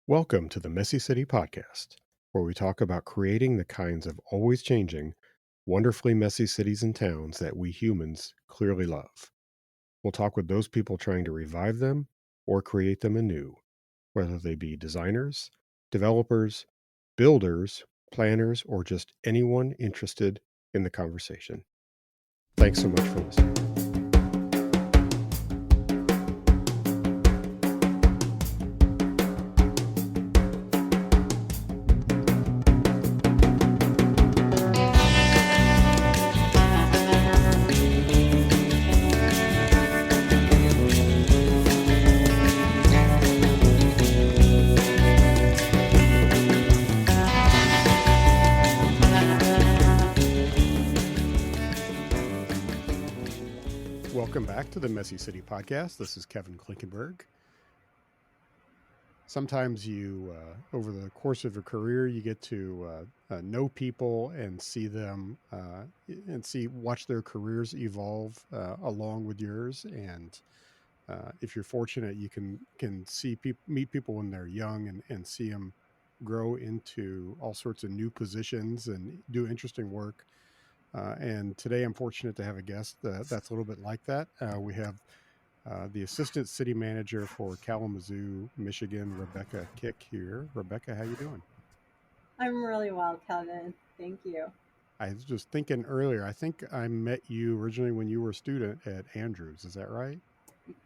Welcome to the Messy City Podcast, where we talk about creating the kinds of always changing, wonderfully messy cities and towns that we humans clearly love. We'll talk with those people trying to revive them or create them anew, whether they be designers, developers, builders, planners, or just anyone interested in the conversation. Thanks so much for listening. Welcome back to the Messy City Podcast. This is Kevin Klinkenberg. Sometimes over the course of your career, you get to know people and see them watch their careers evolve along with yours. And if you're fortunate, you can meet people when they're young and see them grow into all sorts of new positions and do interesting work. And today I'm fortunate to have a guest that's a little bit like that. We have the assistant city manager for Kalamazoo, Michigan, Rebecca Kick here. Rebecca, how you doing? I'm really well, Kevin. Thank you. I was just thinking earlier, I think I met you originally when you were a student at Andrews. Is that right?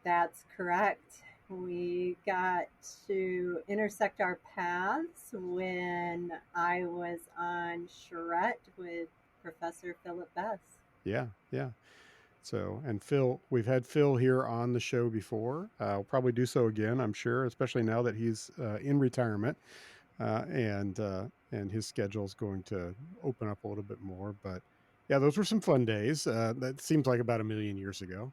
That's correct. We got to intersect our paths when I was on charrette with Professor Philip Bess. Yeah, yeah. So, and Phil, we've had Phil here on the show before. We'll probably do so again, I'm sure, especially now that he's in retirement. And his schedule is going to open up a little bit more. But yeah, those were some fun days. That seems like about a million years ago.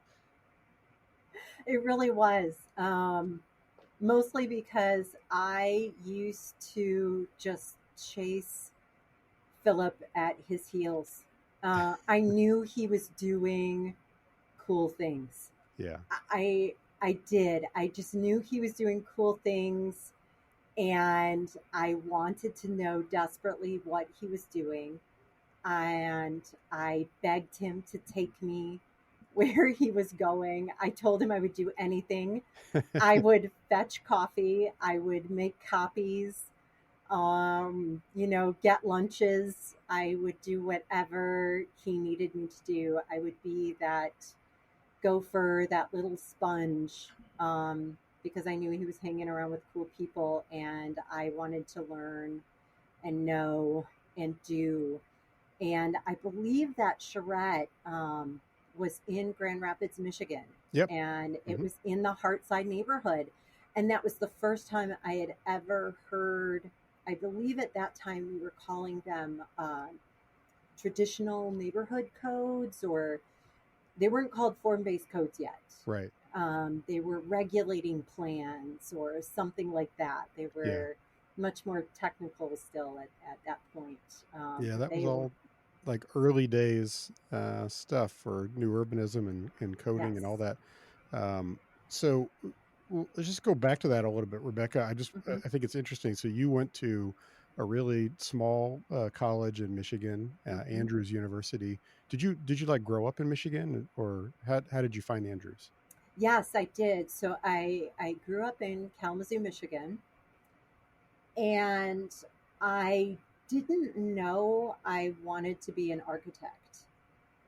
It really was. Mostly because I used to just chase Philip at his heels. I knew he was doing cool things. Yeah, I did. I just knew he was doing cool things, and I wanted to know desperately what he was doing. And I begged him to take me where he was going. I told him I would do anything. I would fetch coffee. I would make copies. Get lunches. I would do whatever he needed me to do. I would be that gopher, that little sponge, because I knew he was hanging around with cool people and I wanted to learn and know and do. And I believe that charrette was in Grand Rapids, Michigan, yep. and it Hmm. was in the Hartside neighborhood. And that was the first time I had ever heard, I believe at that time we were calling them traditional neighborhood codes, or they weren't called form-based codes yet. Right. They were regulating plans or something like that. They Yeah. were much more technical still at that point. Yeah, But that was they were, all like early days stuff for new urbanism and coding and all yes. that. So let's just go back to that a little bit, Rebecca. Hmm. I think it's interesting. So you went to a really small college in Michigan, Hmm. Andrews University. Did you like grow up in Michigan, or how did you find Andrews? Yes, I did. So I grew up in Kalamazoo, Michigan, and I didn't know I wanted to be an architect.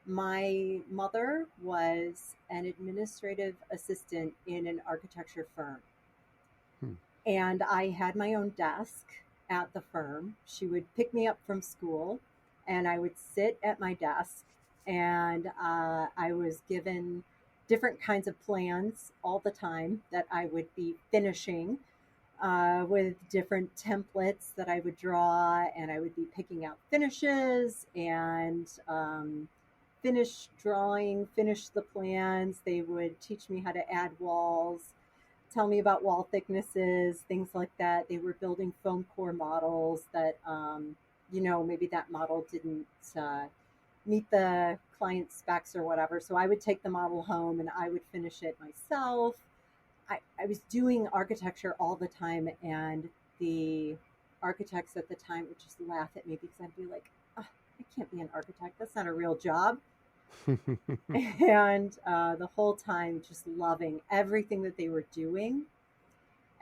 My mother was an administrative assistant in an architecture firm, Hmm. and I had my own desk at the firm. She would pick me up from school, and I would sit at my desk, and I was given different kinds of plans all the time that I would be finishing with different templates that I would draw, and I would be picking out finishes and finish drawing, finish the plans. They would teach me how to add walls, tell me about wall thicknesses, things like that. They were building foam core models that, maybe that model didn't meet the client specs or whatever. So I would take the model home and I would finish it myself. I was doing architecture all the time, and the architects at the time would just laugh at me because I'd be like, "Ah, I can't be an architect. That's not a real job." And the whole time just loving everything that they were doing.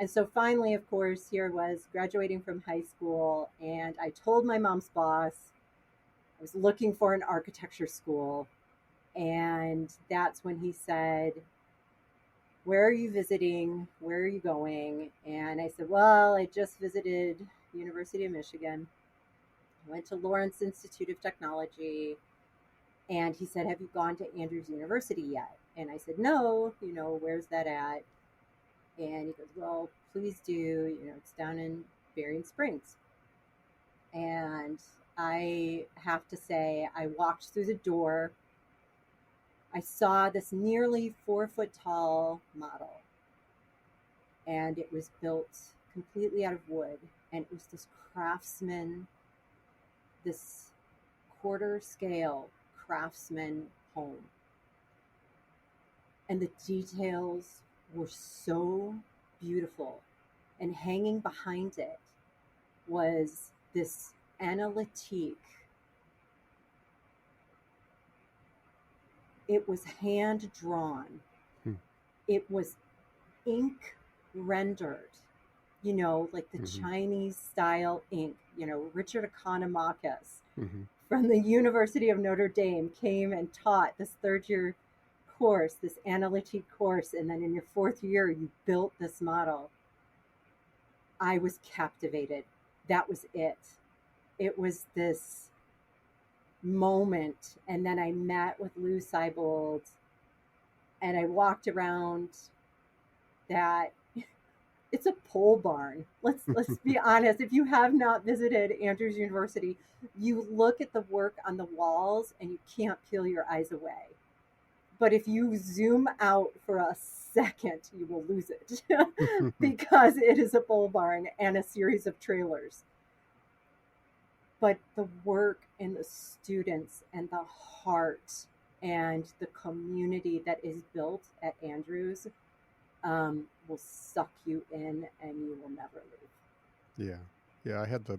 And so finally, of course, here I was graduating from high school, and I told my mom's boss I was looking for an architecture school. And that's when he said, "Where are you visiting? Where are you going?" And I said, "Well, I just visited University of Michigan. I went to Lawrence Institute of Technology." And he said, "Have you gone to Andrews University yet?" And I said, "No, where's that at?" And he goes, "Well, please do. It's down in Berrien Springs." And I have to say, I walked through the door. I saw this nearly 4 foot tall model, and it was built completely out of wood. And it was this craftsman, this quarter scale craftsman home. And the details were so beautiful. And hanging behind it was this analytique. It was hand drawn. Hmm. It was ink rendered, like the Mhm. Chinese style ink. Richard Economakis Mhm. from the University of Notre Dame came and taught this third year course, this analytique course. And then in your fourth year, you built this model. I was captivated. That was it. It was this moment. And then I met with Lou Seibold, and I walked around that. It's a pole barn. Let's be honest. If you have not visited Andrews University, you look at the work on the walls and you can't peel your eyes away. But if you zoom out for a second, you will lose it because it is a pole barn and a series of trailers. But the work and the students and the heart and the community that is built at Andrews will suck you in and you will never leave. Yeah. Yeah, I had the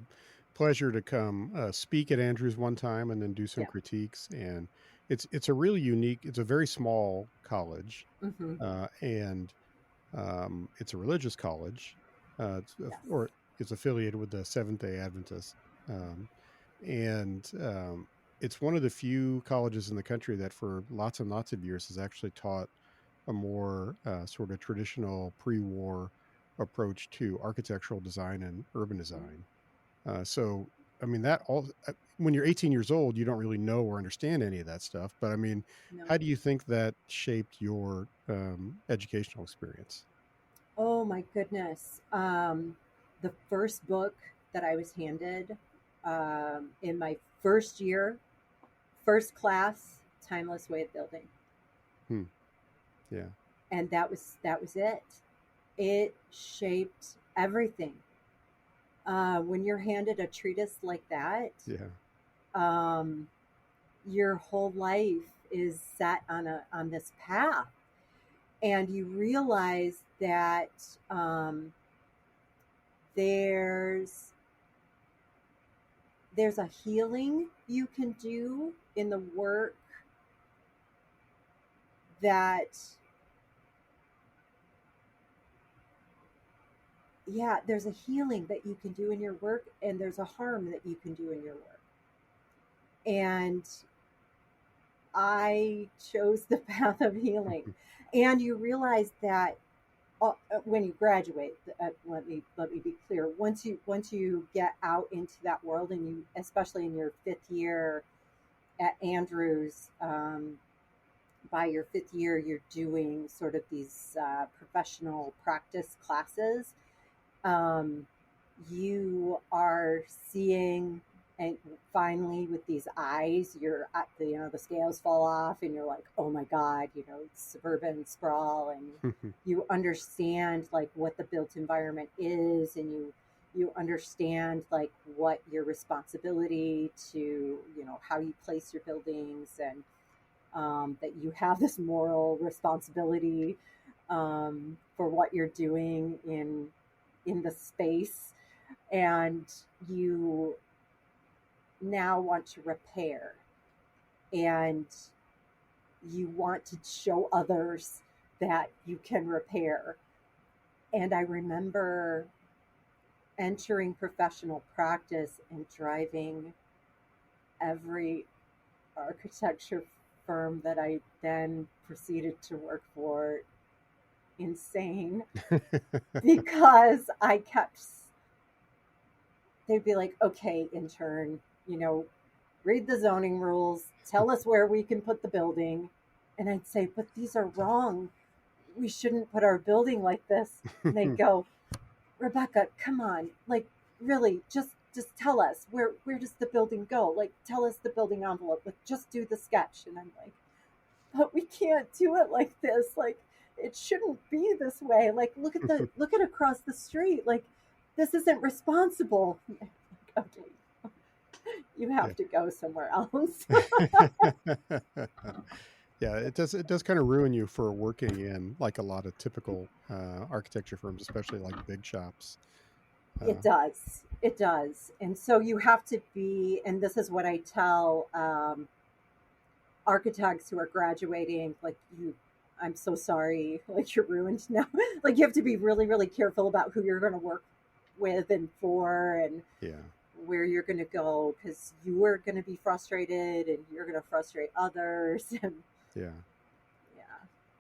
pleasure to come, speak at Andrews one time and then do some Yeah. critiques, and it's a really unique it's a very small college, Mm-hmm. and, it's a religious college, Yes. or it's affiliated with the Seventh-day Adventist, um, and, it's one of the few colleges in the country that for lots and lots of years has actually taught a more, sort of traditional pre-war approach to architectural design and urban Mm-hmm. design. So, I mean, that all when you're 18 years old, you don't really know or understand any of that stuff. But I mean, No. how do you think that shaped your educational experience? Oh my goodness. The first book that I was handed in my first year, first class, Timeless Way of Building. Hmm. Yeah. And that was it. It shaped everything. When you're handed a treatise like that, Yeah. um, your whole life is set on this path, and you realize that um, there's there's a healing you can do in the work that, yeah, there's a healing that you can do in your work, and there's a harm that you can do in your work. And I chose the path of healing. And you realize that when you graduate, let me be clear. Once you get out into that world, and you, especially in your fifth year at Andrews, by your fifth year, you're doing sort of these professional practice classes. Um, you are seeing, and finally with these eyes, you're at the scales fall off, and you're like, oh my god, suburban sprawl, and you understand like what the built environment is, and you understand like what your responsibility to, how you place your buildings, and that you have this moral responsibility for what you're doing in the space. and you now want to repair, and you want to show others that you can repair. And I remember entering professional practice and driving every architecture firm that I then proceeded to work for insane, because I kept, they'd be like, okay, intern, read the zoning rules, tell us where we can put the building. And I'd say, but these are wrong. We shouldn't put our building like this. And they'd go, Rebecca, come on, like, really, just tell us, where does the building go? Like, tell us the building envelope. Like, just do the sketch. And I'm like, but we can't do it like this. Like, it shouldn't be this way. Like, look at across the street. Like, this isn't responsible. Okay, you Yeah. have to go somewhere else. Yeah, it does kind of ruin you for working in like a lot of typical architecture firms, especially like big shops. It Uh, does. It does. And so you have to be, and this is what I tell architects who are graduating, like, I'm so sorry, like, you're ruined now. Like, you have to be really, really careful about who you're going to work with and for, and yeah, where you're going to go, because you are going to be frustrated and you're going to frustrate others. And yeah. yeah.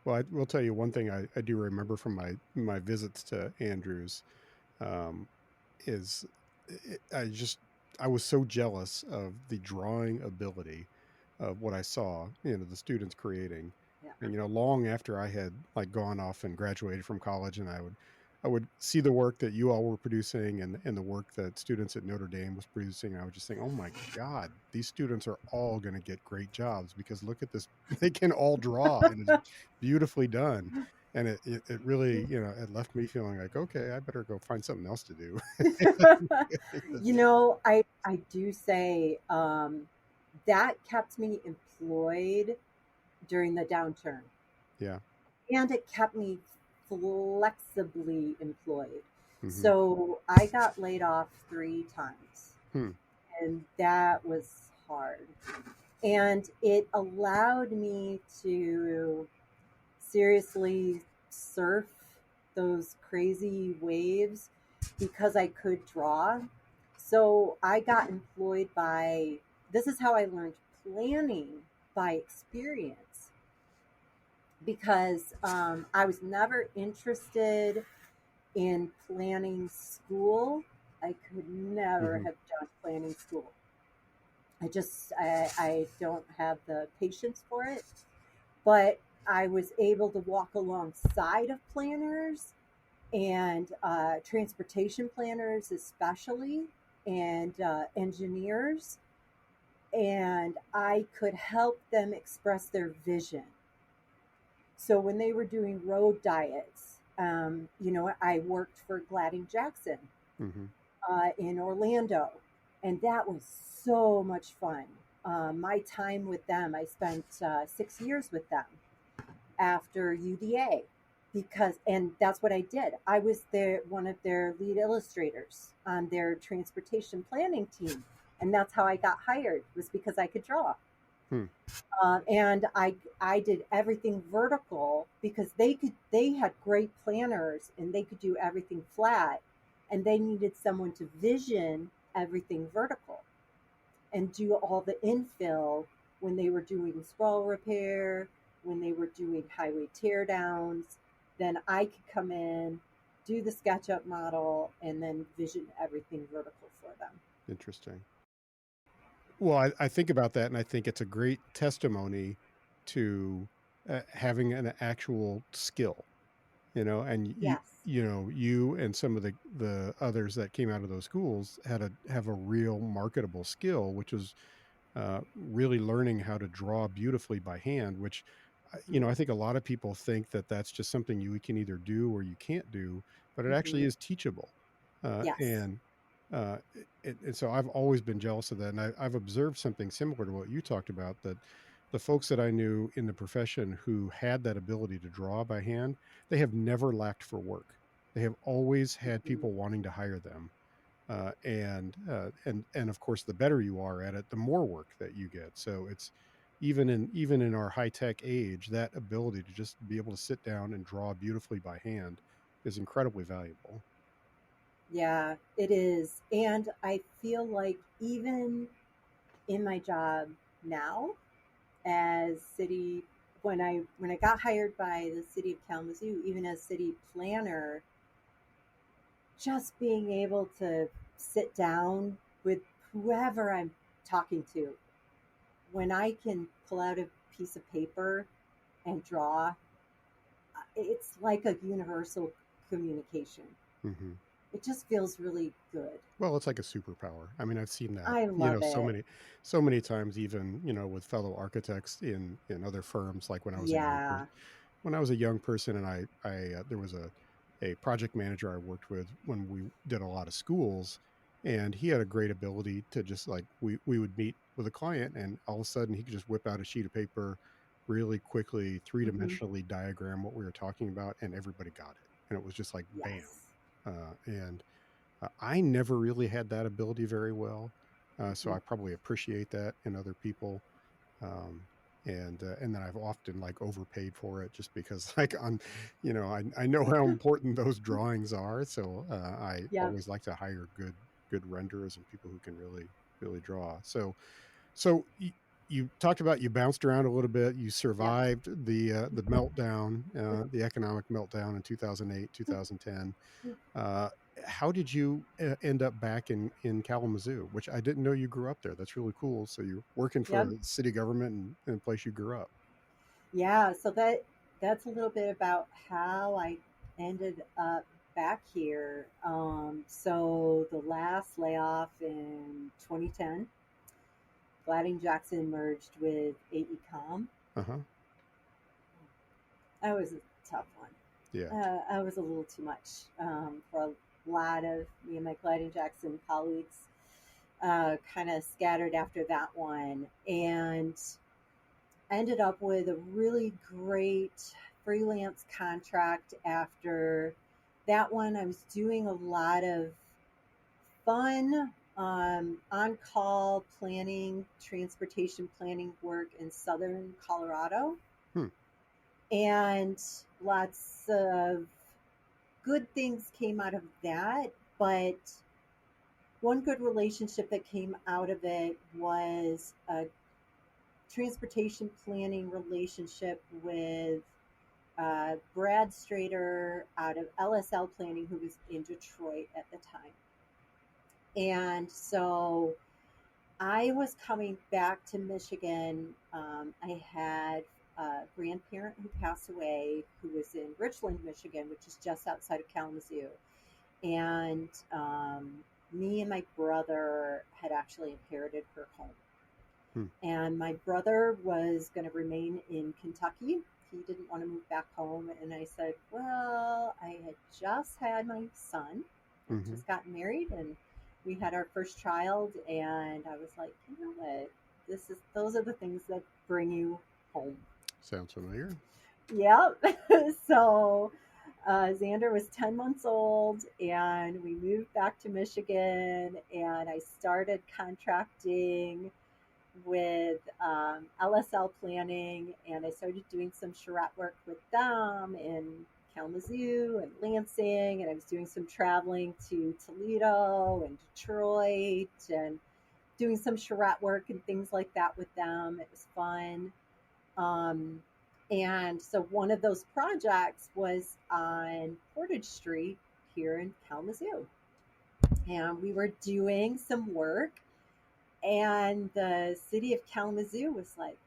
Well, I will tell you one thing I do remember from my visits to Andrews, um, is I was so jealous of the drawing ability of what I saw, the students creating. Yeah. And long after I had like gone off and graduated from college, and I would see the work that you all were producing, and the work that students at Notre Dame was producing. I would just think, oh my God, these students are all going to get great jobs because look at this. They can all draw, and it's beautifully done. And it really, it left me feeling like, okay, I better go find something else to do. I do say, that kept me employed during the downturn, Yeah. and it kept me flexibly employed. Hmm. So I got laid off 3 times, Hmm. and that was hard. And it allowed me to seriously surf those crazy waves because I could draw. So I got employed by, this is how I learned planning, by experience, because I was never interested in planning school. I could never Hmm. have done planning school. I don't have the patience for it. But I was able to walk alongside of planners, and transportation planners, especially, and engineers, and I could help them express their vision. So when they were doing road diets, I worked for Gladding Jackson Hmm. in Orlando, and that was so much fun. My time with them, I spent 6 years with them after UDA, and that's what I did. I was one of their lead illustrators on their transportation planning team, and that's how I got hired, was because I could draw. Hmm. And I did everything vertical because they had great planners and they could do everything flat, and they needed someone to vision everything vertical and do all the infill when they were doing sprawl repair, when they were doing highway tear downs. Then I could come in, do the SketchUp model, and then vision everything vertical for them. Interesting. Well, I think about that, and I think it's a great testimony to having an actual skill, and Yes. you and some of the others that came out of those schools have a real marketable skill, which is really learning how to draw beautifully by hand, which I Mm-hmm. think a lot of people think that that's just something you can either do or you can't do, but it actually Mm-hmm. is teachable. Yes. And so I've always been jealous of that, and I've observed something similar to what you talked about, that the folks that I knew in the profession who had that ability to draw by hand, they have never lacked for work. They have always had Mm-hmm. people wanting to hire them, And of course, the better you are at it, the more work that you get. So it's even in our high tech age, that ability to just be able to sit down and draw beautifully by hand is incredibly valuable. Yeah, it is. And I feel like even in my job now as city when I got hired by the city of Kalamazoo, even as city planner, just being able to sit down with whoever I'm talking to, when I can pull out a piece of paper and draw, it's like a universal communication. Hmm. It just feels really good. Well, it's like a superpower. I mean, I've seen that, I love it. so many times, even, with fellow architects in other firms. Like when I was a young person, Yeah. and there was a project manager I worked with when we did a lot of schools, and he had a great ability to just like we would meet with a client, and all of a sudden he could just whip out a sheet of paper, really quickly three Hmm. dimensionally diagram what we were talking about, and everybody got it, and it was just like bam. Yes. And I never really had that ability very well, so Hmm. I probably appreciate that in other people. Um, and then I've often like overpaid for it just because like I know how important those drawings are, so I Yep. always like to hire good renderers and people who can really draw. You talked about you bounced around a little bit. You Yep. survived the meltdown, the economic meltdown in 2008, 2010. Uh, how did you end up back in Kalamazoo, which I didn't know you grew up there? That's really cool. So you're working for Yep. the city government in a place you grew up. Yeah. So that's a little bit about how I ended up back here. So the last layoff in 2010, Gladding Jackson merged with AECOM. Uh huh. That was a tough one. Yeah. I was a little too much for a lot of me and my Gliding Jackson colleagues. Kind of scattered after that one, and ended up with a really great freelance contract after that one. I was doing a lot of fun on call planning, transportation planning work in southern Colorado, Hmm. and lots of good things came out of that. But one good relationship that came out of it was a transportation planning relationship with Brad Strader out of LSL Planning, who was in Detroit at the time. And so I was coming back to Michigan. I had a grandparent who passed away who was in Richland, Michigan, which is just outside of Kalamazoo. And me and my brother had actually inherited her home. Hmm. And my brother was going to remain in Kentucky. He didn't want to move back home. And I said, well, I had just had my son, I Hmm. just got married, and we had our first child. And I was like, you know what? Those are the things that bring you home. Sounds familiar. Yep. So Xander was 10 months old, and we moved back to Michigan, and I started contracting with LSL Planning, and I started doing some charrette work with them in Kalamazoo and Lansing, and I was doing some traveling to Toledo and Detroit and doing some charrette work and things like that with them. It was fun. Um, and so one of those projects was on Portage Street here in Kalamazoo. And we were doing some work, and the city of Kalamazoo was like,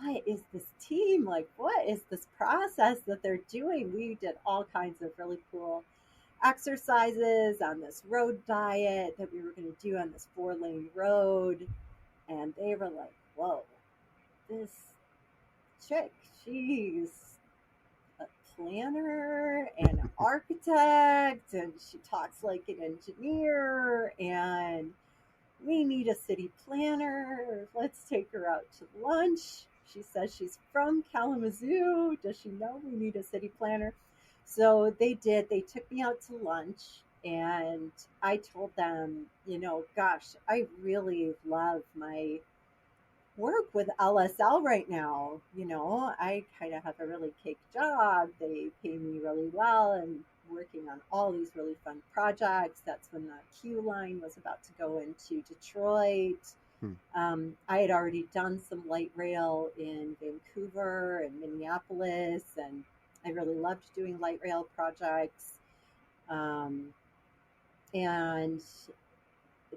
what is this team? Like, what is this process that they're doing? We did all kinds of really cool exercises on this road diet that we were going to do on this 4-lane road. And they were like, whoa, this chick, she's a planner and an architect, and she talks like an engineer, and we need a city planner. Let's take her out to lunch. She says she's from Kalamazoo. Does she know we need a city planner? So they did. They took me out to lunch, And I told them, gosh, I really love my work with LSL right now. I kind of have a really cake job. They pay me really well and working on all these really fun projects. That's when the Q line was about to go into Detroit. Hmm. I had already done some light rail in Vancouver and Minneapolis, and I really loved doing light rail projects. Um, and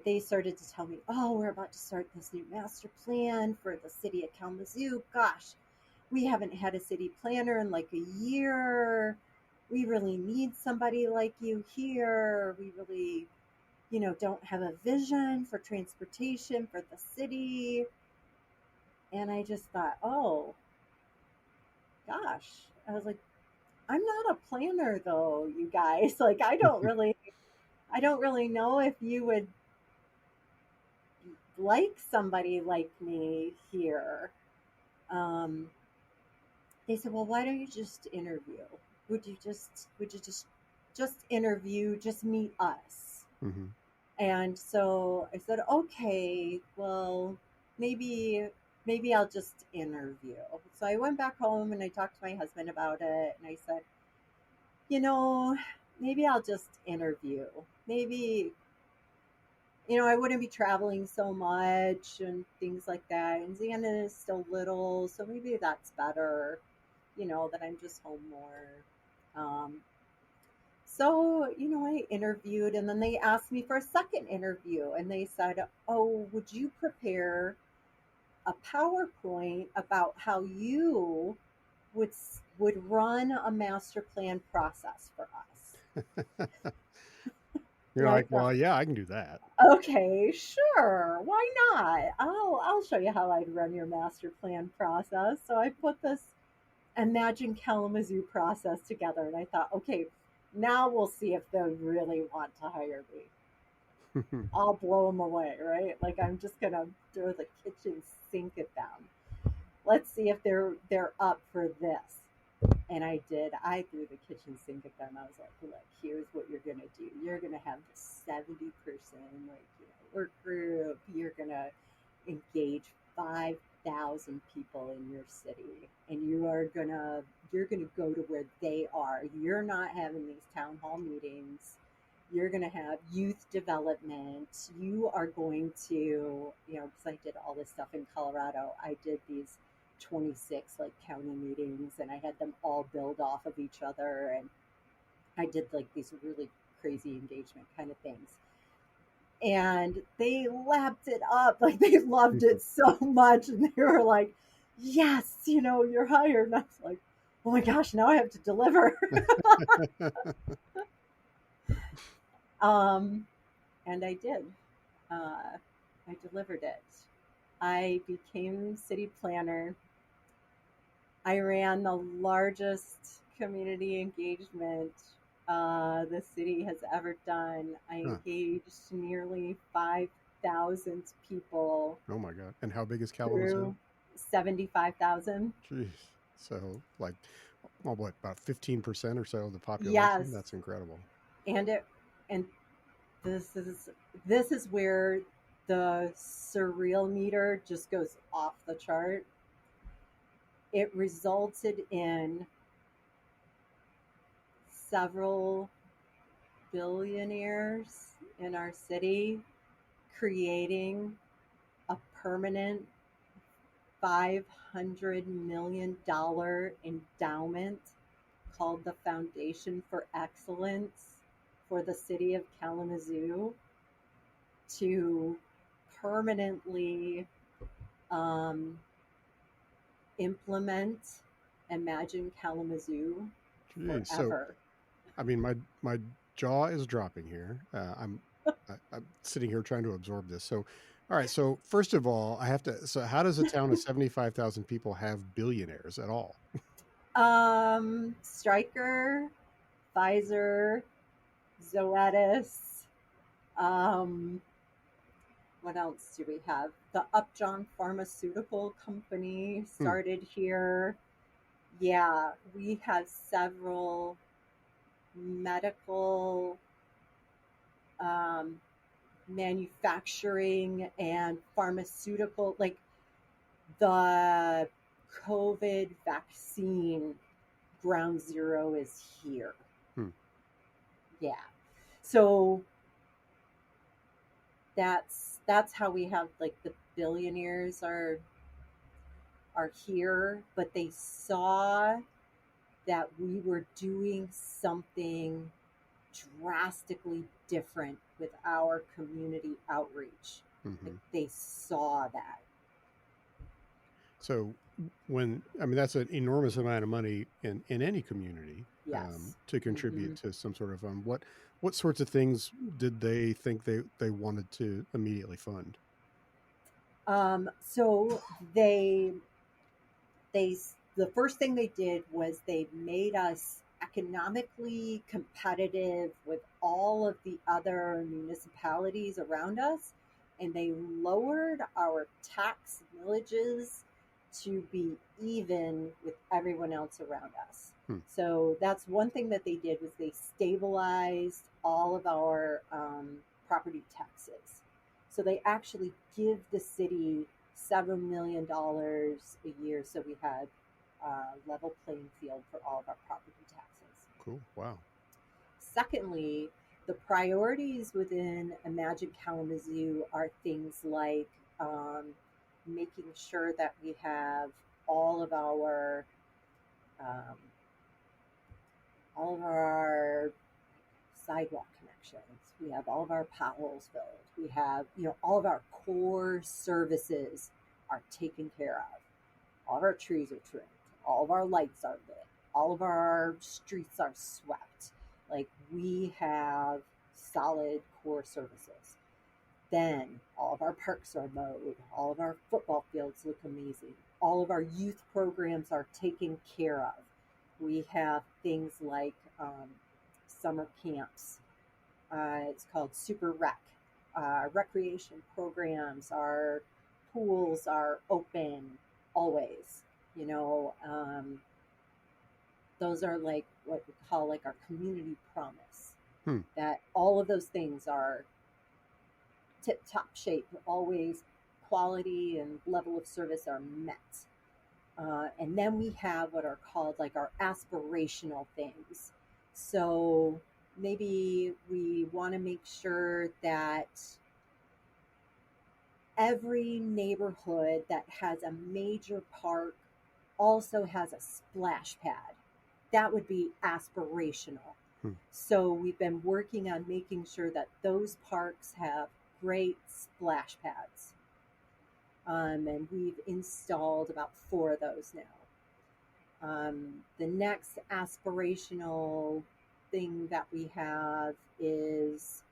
they started to tell me, oh, we're about to start this new master plan for the city of Kalamazoo. Gosh, we haven't had a city planner in like a year. We really need somebody like you here. We really, don't have a vision for transportation for the city. And I just thought, oh, gosh. I was like, I'm not a planner though, you guys. Like, I don't really know if you would like somebody like me here. Um, they said, well, why don't you just interview? Would you just interview, just meet us? Mm-hmm. And so I said, okay, well, maybe maybe I'll just interview. So I went back home and I talked to my husband about it, and I said, you know, maybe I'll just interview. Maybe, I wouldn't be traveling so much and things like that. And Xana is still little, so maybe that's better, that I'm just home more. So, I interviewed, and then they asked me for a second interview, and they said, oh, would you prepare a PowerPoint about how you would would run a master plan process for us? You're And I like, thought, well, yeah, I can do that. okay, sure, why not? I'll show you how I'd run your master plan process. So I put this Imagine Kalamazoo process together, and I thought, okay, now we'll see if they really want to hire me. I'll blow them away, right? Like I'm just gonna throw the kitchen sink at them. Let's see if they're up for this. And I did. I threw the kitchen sink at them. I was like, look, here's what you're gonna do. You're gonna have this 70% work group. You're gonna engage 5,000 people in your city, and you're gonna go to where they are. You're not having these town hall meetings. You're gonna have youth development. You are going to, because I did all this stuff in Colorado. I did these 26 like county meetings, and I had them all build off of each other, and I did like these really crazy engagement kind of things, and they lapped it up. Like they loved it so much, and they were like, yes, you're hired. And I was like, oh my gosh, now I have to deliver. um and I did. I delivered it. I became city planner. I ran the largest community engagement the city has ever done. I Huh. engaged nearly 5,000 people Oh my God. And how big is Kalamazoo? through 75,000. Jeez. So, like, well, what, about 15% or so of the population? Yes, That's incredible. and it and this is where the surreal meter just goes off the chart. It resulted in several billionaires in our city creating a permanent $500 million endowment called the Foundation for Excellence for the city of Kalamazoo to permanently um, implement Imagine Kalamazoo Jeez. So, forever. I mean, my jaw is dropping here. I'm sitting here trying to absorb this. So, all right. So, first of all, I have to. So, how does a town of 75,000 people have billionaires at all? Stryker, Pfizer, Zoetis. Um, what else do we have? The Upjohn Pharmaceutical Company Hmm. started here. Yeah, we have several medical manufacturing and pharmaceutical, like the COVID vaccine ground zero is here. Hmm. Yeah. So that's how we have like the billionaires are here, but they saw that we were doing something drastically different with our community outreach. Like Hmm. they saw that. So when I mean that's an enormous amount of money in any community Yes. to Hmm. contribute to some sort of what sorts of things did they think they wanted to immediately fund? So they they the first thing they did was they made us economically competitive with all of the other municipalities around us, and they lowered our tax villages to be even with everyone else around us. Hmm. So that's one thing that they did was they stabilized all of our property taxes. So they actually give the city several million dollars a year, so we had a level playing field for all of our property taxes. Cool. Wow. Secondly, the priorities within Imagine Kalamazoo are things like um, making sure that we have all of our um, all of our sidewalk connections. We have all of our potholes filled. We have, all of our core services are taken care of. All of our trees are trimmed. All of our lights are lit. All of our streets are swept. Like we have solid core services. Then all of our parks are mowed. All of our football fields look amazing. All of our youth programs are taken care of. We have things like summer camps. It's called Super Rec. Recreation programs, our pools are open always. You know, those are like what we call like our community promise. Hmm. That all of those things are tip top shape, always quality and level of service are met. And then we have what are called like our aspirational things. So maybe we want to make sure that every neighborhood that has a major park also has a splash pad. That would be aspirational. Hmm. So we've been working on making sure that those parks have great splash pads. And we've installed about four of those now. The next aspirational thing that we have is,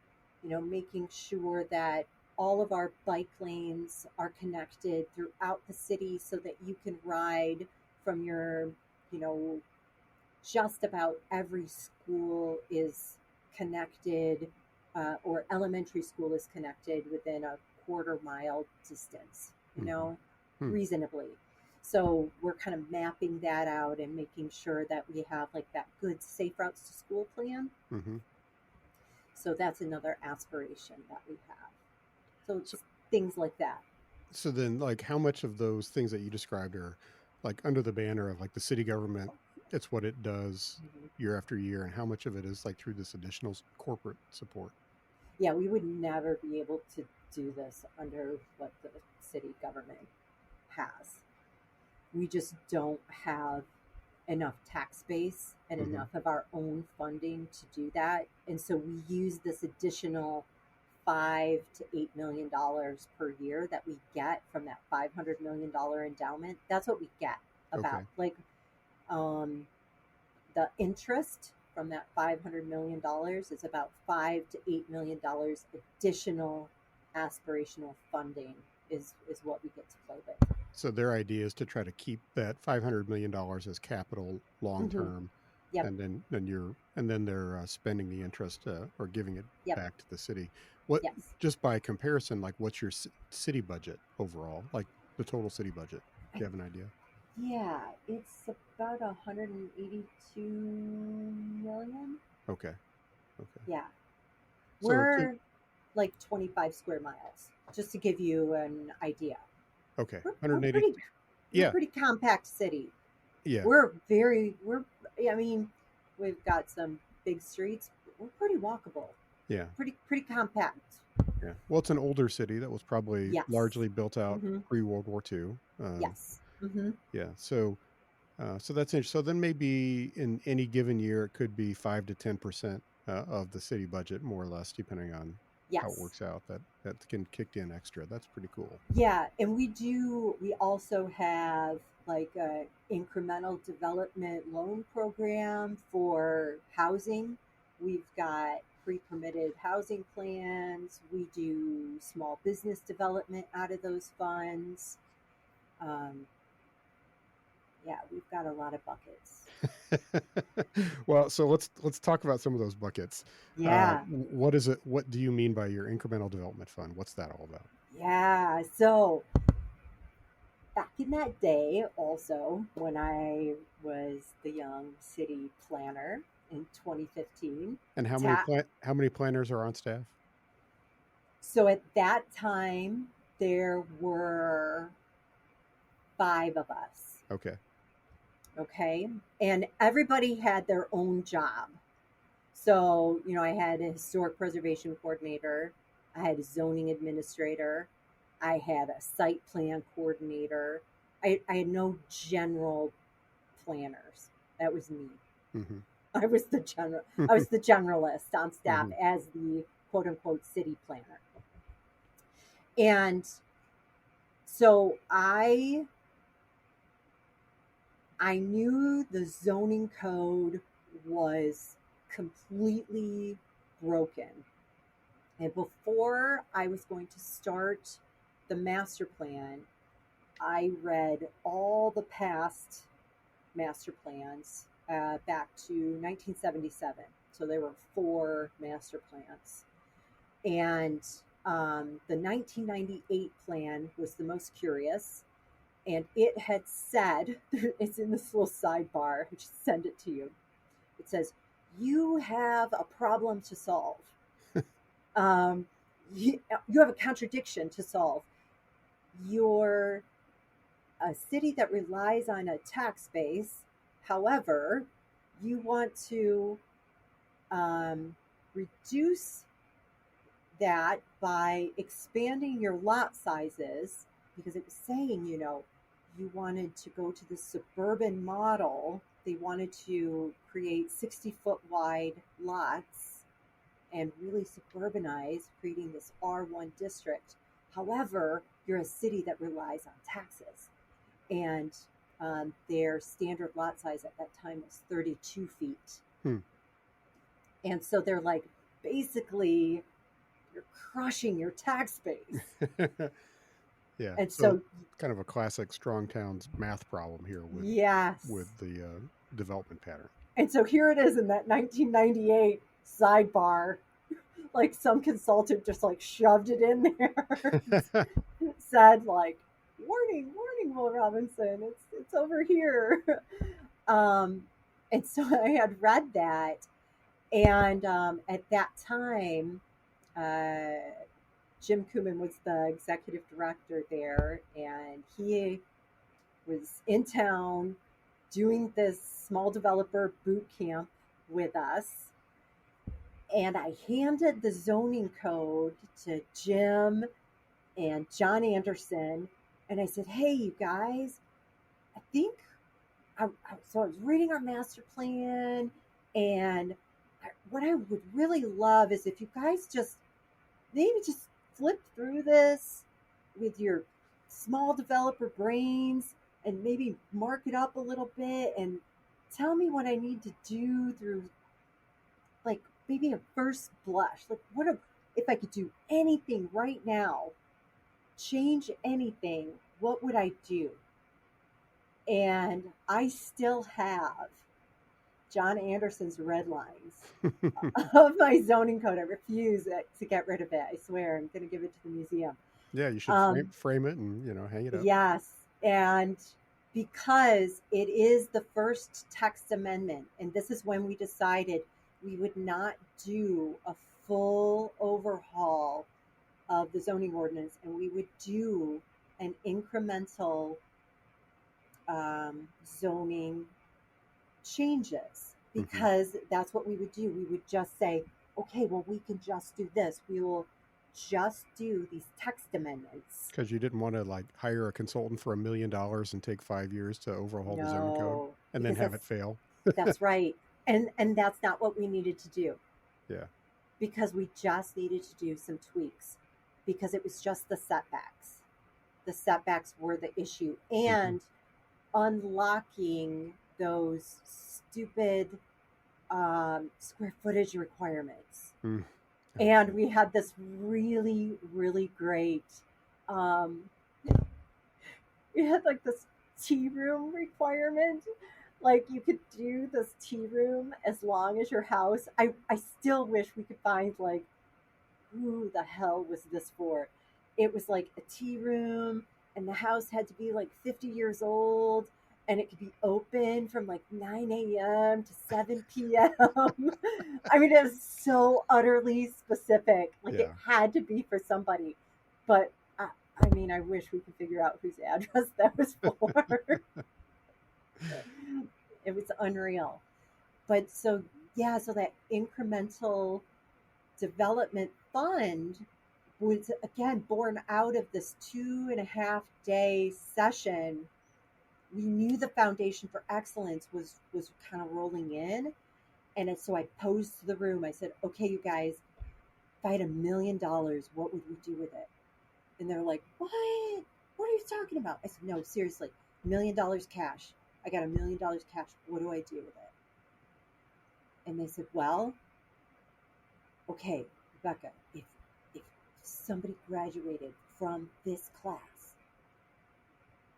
making sure that all of our bike lanes are connected throughout the city so that you can ride from your, you know, just about every school is connected, or elementary school is connected within a quarter mile distance, Hmm. Hmm. reasonably. So we're kind of mapping that out and making sure that we have like that good safe routes to school plan. Hmm. So that's another aspiration that we have. So So it's things like that. so then like how much of those things that you described are like under the banner of like the city government, it's what it does Mhm. year after year, and how much of it is like through this additional corporate support? Yeah, we would never be able to do this under what the city government has. We just don't have enough tax base and Hmm. enough of our own funding to do that. And so we use this additional $5 to $8 million per year that we get from that $500 million endowment. That's what we get about. Okay. Like um, the interest from that $500 million is about $5 to $8 million additional aspirational funding is what we get to play with. So their idea is to try to keep that $500 million as capital long Mm-hmm. term, Yep. and then they're spending the interest or giving it Yep. back to the city. What Yes. just by comparison, like what's your city budget overall? Like the total city budget? Do you have an idea? Yeah, it's about 182 million. Okay. Okay. Yeah, So we're, like 25 square miles, just to give you an idea. Okay, We're 180. pretty we're a Yeah, pretty compact city. yeah, We're I mean, we've got some big streets. We're pretty walkable, yeah, pretty compact. yeah. Well, it's an older city that was probably Yes. largely built out Mm-hmm. pre-World War II. Yes. Mm-hmm. Yeah, so that's interesting. So then maybe in any given year, it could be 5 to 10% of the city budget, more or less, depending on how it Yes. works out. That can kick in extra. That's pretty cool. Yeah, and we also have like a incremental development loan program for housing. We've got pre-permitted housing plans. We do small business development out of those funds. Um, yeah, we've got a lot of buckets. Well, so let's talk about some of those buckets. Yeah, What is it? What do you mean by your incremental development fund? What's that all about? yeah. So back in that day, also, when I was the young city planner in 2015, And ta- how many planners are on staff? so at that time, there were five of us, Okay. okay? And everybody had their own job. So, I had a historic preservation coordinator, I had a zoning administrator, I had a site plan coordinator. I had no general planners. That was me. Hmm. I was the generalist on staff Hmm. as the quote unquote city planner. And so I knew the zoning code was completely broken. And before I was going to start the master plan, I read all the past master plans back to 1977. So there were four master plans. And the 1998 plan was the most curious. And it had said, it's in this little sidebar, I just send it to you. It says, you have a problem to solve. Um, you have a contradiction to solve. You're a city that relies on a tax base. However, you want to reduce that by expanding your lot sizes because it was saying, you wanted to go to the suburban model. They wanted to create 60-foot wide lots and really suburbanize, creating this R1 district. However, you're a city that relies on taxes. And their standard lot size at that time was 32 feet. Hmm. And so they're like, basically, you're crushing your tax base. Yeah. And So so, kind of a classic strong towns math problem here yes. with the development pattern. And so here it is in that 1998 sidebar, like some consultant just like shoved it in there. Said like, warning, warning, Will Robinson, it's over here. Um, and so I had read that, and at that time, uh, Jim Kuman was the executive director there, and he was in town doing this small developer boot camp with us. And I handed the zoning code to Jim and John Anderson, and I said, "Hey, you guys, I think so I was reading our master plan, and what I would really love is if you guys just maybe just flip through this with your small developer brains and maybe mark it up a little bit and tell me what I need to do through like maybe a first blush. Like if I could do anything right now, change anything, what would I do?" And I still have John Anderson's red lines of my zoning code. I refuse to get rid of it. I swear, I'm going to give it to the museum. Yeah, you should Um, frame it and hang it up. yes, and because it is the first text amendment, and this is when we decided we would not do a full overhaul the zoning ordinance, and we would do an incremental zoning changes, Hmm. because that's what we would do. We would just say, okay, well, we can just do this. We will just do these text amendments. Because you didn't want to like hire a consultant for $1 million and take 5 years to overhaul the zoning code No, and then because have it fail. that's right. And that's not what we needed to do, Yeah. because we just needed to do some tweaks, because it was just the setbacks. The setbacks were the issue, Hmm. and unlocking those stupid square footage requirements. Mm. And Okay. we had this really, really great, um, we had like this tea room requirement. Like, you could do this tea room as long as your house. I still wish we could find, like, who the hell was this for? It was like a tea room, and the house had to be like 50 years old, and it could be open from like 9 a.m. to 7 p.m. I mean, it was so utterly specific. Like, it Yeah. had to be for somebody. But I mean, I wish we could figure out whose address that was for. It was unreal. But so, yeah, so that incremental development fund was again born out of this 2.5 day session. We knew the foundation for excellence was kind of rolling in, and so I posed to the room. I said, "Okay, you guys, if I had $1 million, what would we do with it?" And they're like, "What? What are you talking about?" I said, "No, seriously, $1 million cash. I got $1 million cash. What do I do with it?" And they said, "Well, okay, Rebecca, if somebody graduated from this class,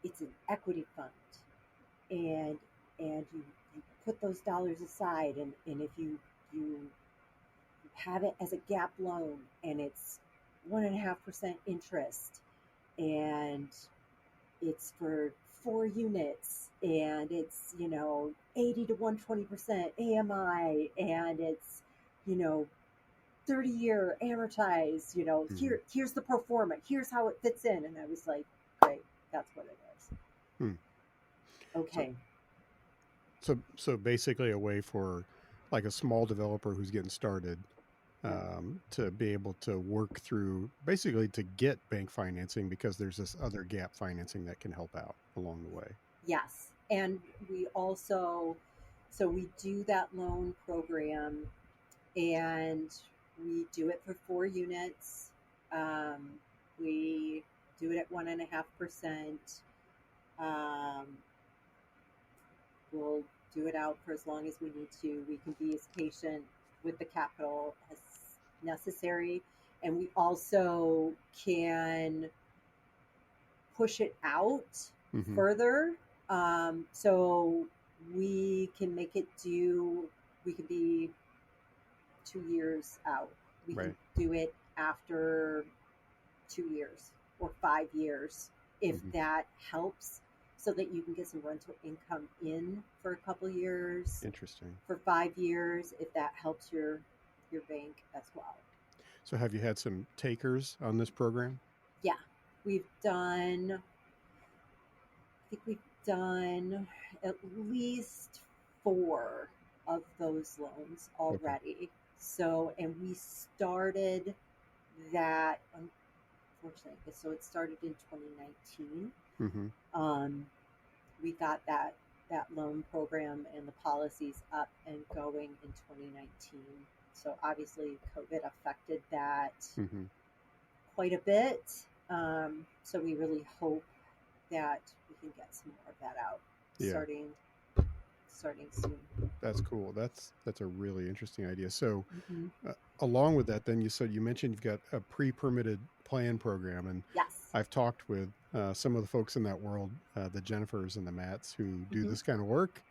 it's an equity fund, and you put those dollars aside, and if you have it as a gap loan, and it's 1.5% interest, and it's for 4 units, and it's 80 to 120% AMI, and it's you know 30-year amortized, Hmm. here's the pro forma, here's how it fits in." And I was like, great, that's what it is. Hmm. So Okay. so basically a way for like a small developer who's getting started Yeah. to be able to work through basically to get bank financing because there's this other gap financing that can help out along the way. Yes. And we also, so we do that loan program, and we do it for 4 units. Um, we do it at 1.5%. Um, we'll do it out for as long as we need to. We can be as patient with the capital as necessary. And we also can push it out Hmm. further. So we can make it do, we could be 2 years out. We can Right. do it after 2 years or 5 years, if Hmm. that helps, so that you can get some rental income in for a couple years, Interesting. for 5 years, if that helps your bank as well. So have you had some takers on this program? Yeah, we've done, I think we've done at least 4 of those loans Okay. already. So, and we started that, unfortunately, so it started in 2019. Hmm. Um, we got that loan program and the policies up and going in 2019. So obviously, COVID affected that Hmm. quite a bit. So we really hope that we can get some more of that out Yeah. starting starting soon. That's cool. That's a really interesting idea. So, Hmm. along with that, then you mentioned you've got a pre-permitted plan program, and Yes. I've talked with some of the folks in that world, the Jennifers and the Matts, who do Hmm. this kind of work.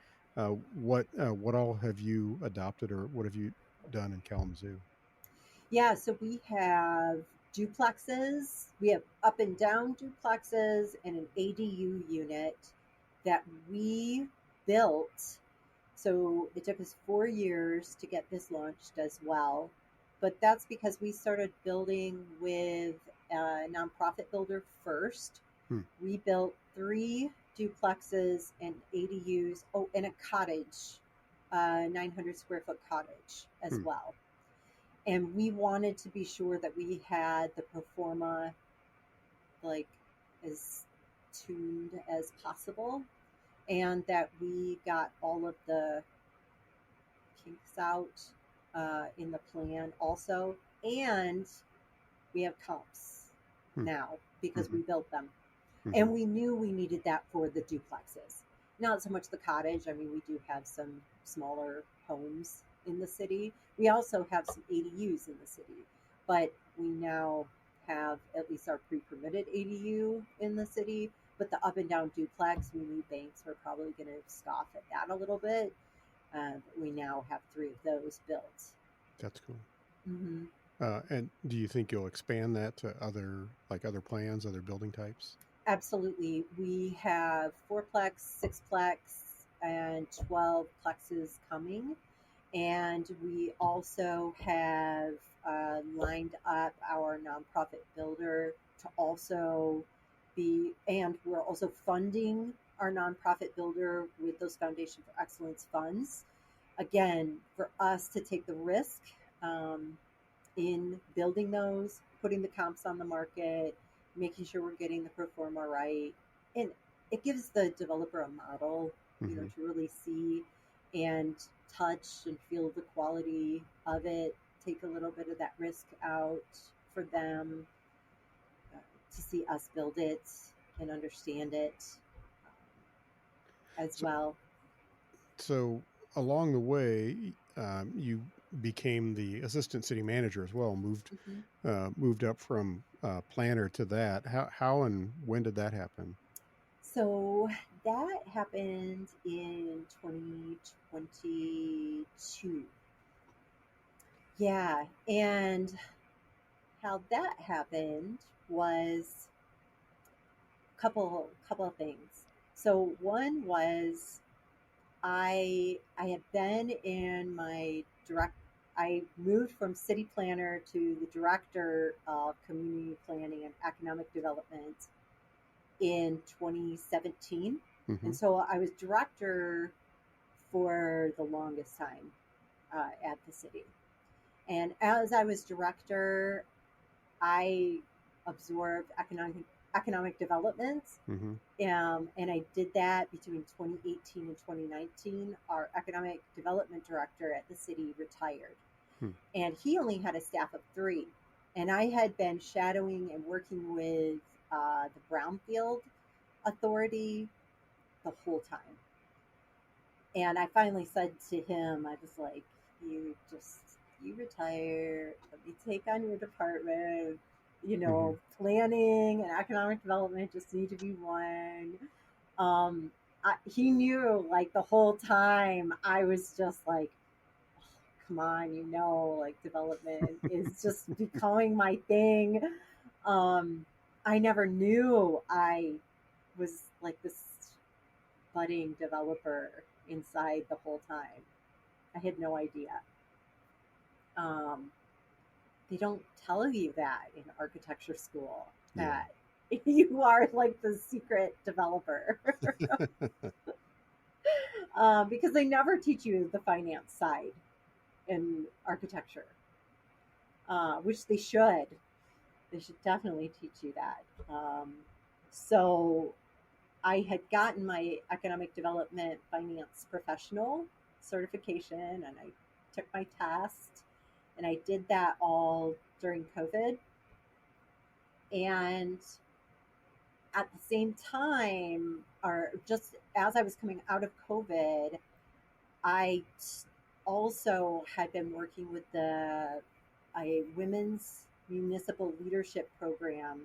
What all have you adopted, or what have you done in Kalamazoo? Yeah. So we have duplexes. We have up and down duplexes and an ADU unit that we built. So it took us 4 years to get this launched as well. But that's because we started building with a nonprofit builder first. Hmm. We built three duplexes and ADUs, oh, and a cottage, 900 square foot cottage as Hmm. well. And we wanted to be sure that we had the pro forma like as tuned as possible, and that we got all of the kinks out in the plan also. And we have comps Hmm. now because Hmm. we built them. Hmm. And we knew we needed that for the duplexes. Not so much the cottage. I mean, we do have some smaller homes in the city. We also have some ADUs in the city, but we now have at least our pre-permitted ADU in the city. But the up and down duplex, we knew banks were probably going to scoff at that a little bit. We now have three of those built. That's cool. Mm-hmm. And do you think you'll expand that to other, like other plans, other building types? Absolutely. We have fourplex, sixplex, and 12 plexes coming. And we also have lined up our nonprofit builder to also be, and we're also funding our nonprofit builder with those Foundation for Excellence funds. Again, for us to take the risk um, in building those, putting the comps on the market, making sure we're getting the pro forma right. And it gives the developer a model, Hmm. to really see and touch and feel the quality of it, take a little bit of that risk out for them to see us build it and understand it as So, well. so along the way, you became the assistant city manager as well. Mhm. Moved up from planner to that. How and when did that happen? So that happened in 2022. Yeah, and how that happened was a couple of things. So one was I had been in my direct I moved from city planner to the director of community planning and economic development in 2017. Hmm. And so I was director for the longest time at the city. And as I was director, I absorbed economic development. Hmm. And I did that between 2018 and 2019. Our economic development director at the city retired, Hmm. and he only had a staff of three. And I had been shadowing and working with the Brownfield Authority the whole time. And I finally said to him, I was like, you retire, let me take on your department. Hmm. Planning and economic development just need to be one. Um, he knew like the whole time I was just like, come on, like development is just becoming my thing. Um, I never knew I was like this budding developer inside the whole time. I had no idea. Um, they don't tell you that in architecture school Yeah. that you are like the secret developer because they never teach you the finance side in architecture, which they should. They should definitely teach you that. So I had gotten my economic development finance professional certification and I took my test and I did that all during COVID. And at the same time, or just as I was coming out of COVID, I also had been working with a women's municipal leadership program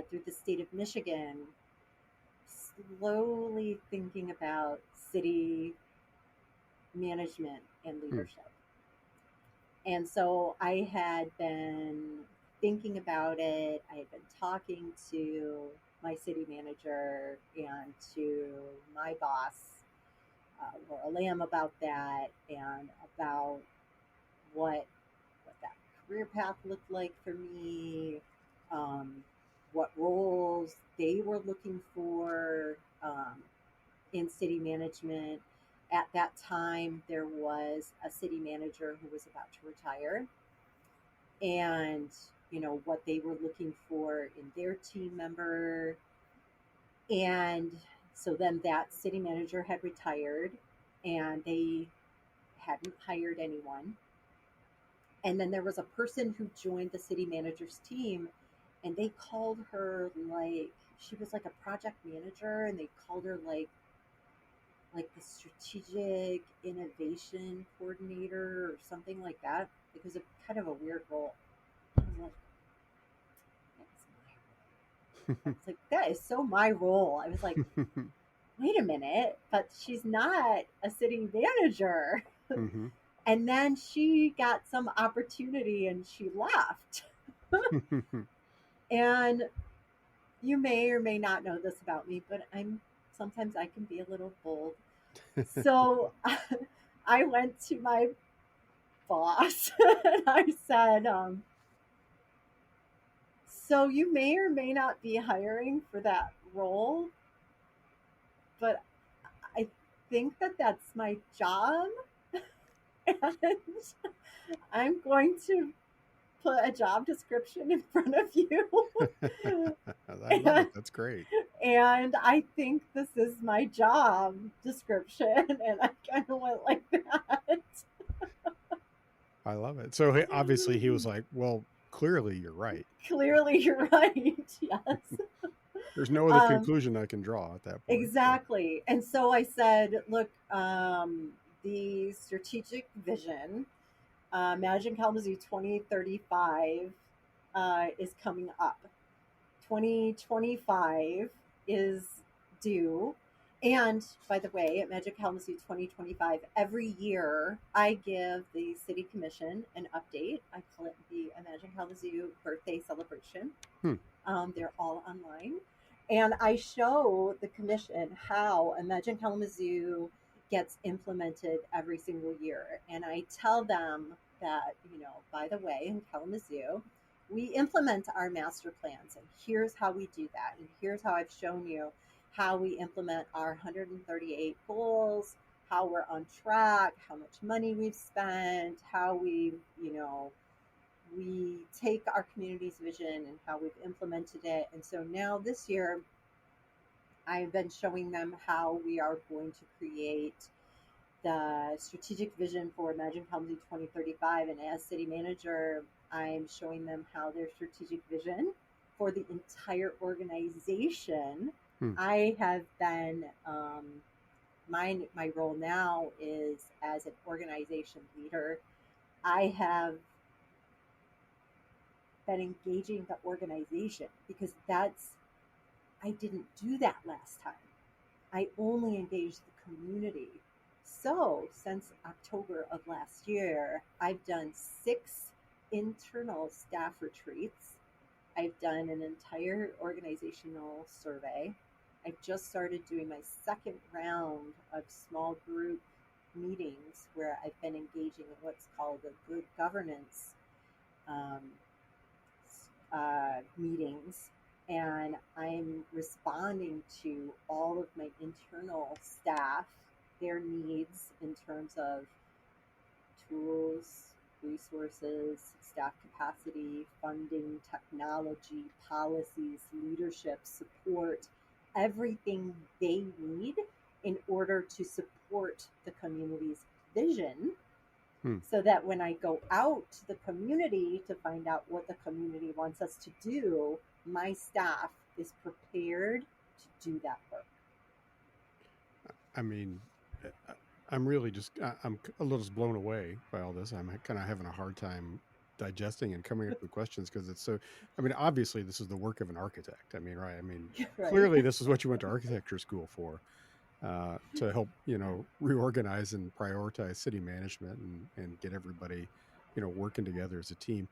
through the state of Michigan, slowly thinking about city management and Hmm. leadership. And so I had been thinking about it. I had been talking to my city manager and to my boss, Laura Lamb, about that and about what that career path looked like for me. um, what roles they were looking for in city management. At that time, there was a city manager who was about to retire, and what they were looking for in their team member. And so then that city manager had retired, and they hadn't hired anyone. And then there was a person who joined the city manager's team, and they called her like she was like a project manager, and they called her like the strategic innovation coordinator or something like that. It was a kind of a weird role. I was like, that's my role. I was like, that is so my role. I was like, wait a minute, but she's not a city manager. Hmm. And then she got some opportunity and she left. And you may or may not know this about me, but I'm sometimes I can be a little bold. So I went to my boss and I said, so you may or may not be hiring for that role, but I think that that's my job. And I'm going to put a job description in front of you. I love it. and, That's great. and I think this is my job description. And I kind of went like that. I love it. So obviously he was like, well, clearly you're right. Clearly, you're right. Yes. There's no other Um, conclusion I can draw at that point. So, exactly. And so I said, look, the strategic vision, Imagine Kalamazoo 2035, is coming up. 2025 is due. And by the way, at Magic Kalamazoo 2025, every year I give the City Commission an update. I call it the Imagine Kalamazoo birthday celebration. hmm. They're all online. And I show the commission how Imagine Kalamazoo gets implemented every single year. And I tell them that, by the way, in Kalamazoo, we implement our master plans. And here's how we do that. And here's how I've shown you how we implement our 138 goals, how we're on track, how much money we've spent, how we take our community's vision and how we've implemented it. And so now this year, I've been showing them how we are going to create the strategic vision for Imagine Kalamazoo 2035. And as city manager, I'm showing them how their strategic vision for the entire organization. Hmm. I have been, my role now is as an organization leader. I have been engaging the organization because I didn't do that last time. I only engaged the community. So since October of last year, I've done 6 internal staff retreats. I've done an entire organizational survey. I've just started doing my second round of small group meetings where I've been engaging in what's called a good governance um, meetings, and I'm responding to all of my internal staff, their needs in terms of tools, resources, staff capacity, funding, technology, policies, leadership, support, everything they need in order to support the community's vision, Hmm. so that when I go out to the community to find out what the community wants us to do, my staff is prepared to do that work. I mean, I'm really just, I'm a little just blown away by all this. I'm kind of having a hard time digesting and coming up with questions because it's so, I mean, obviously this is the work of an architect. I mean, right. I mean, Right. clearly this is what you went to architecture school for, to help, reorganize and prioritize city management and get everybody, working together as a team.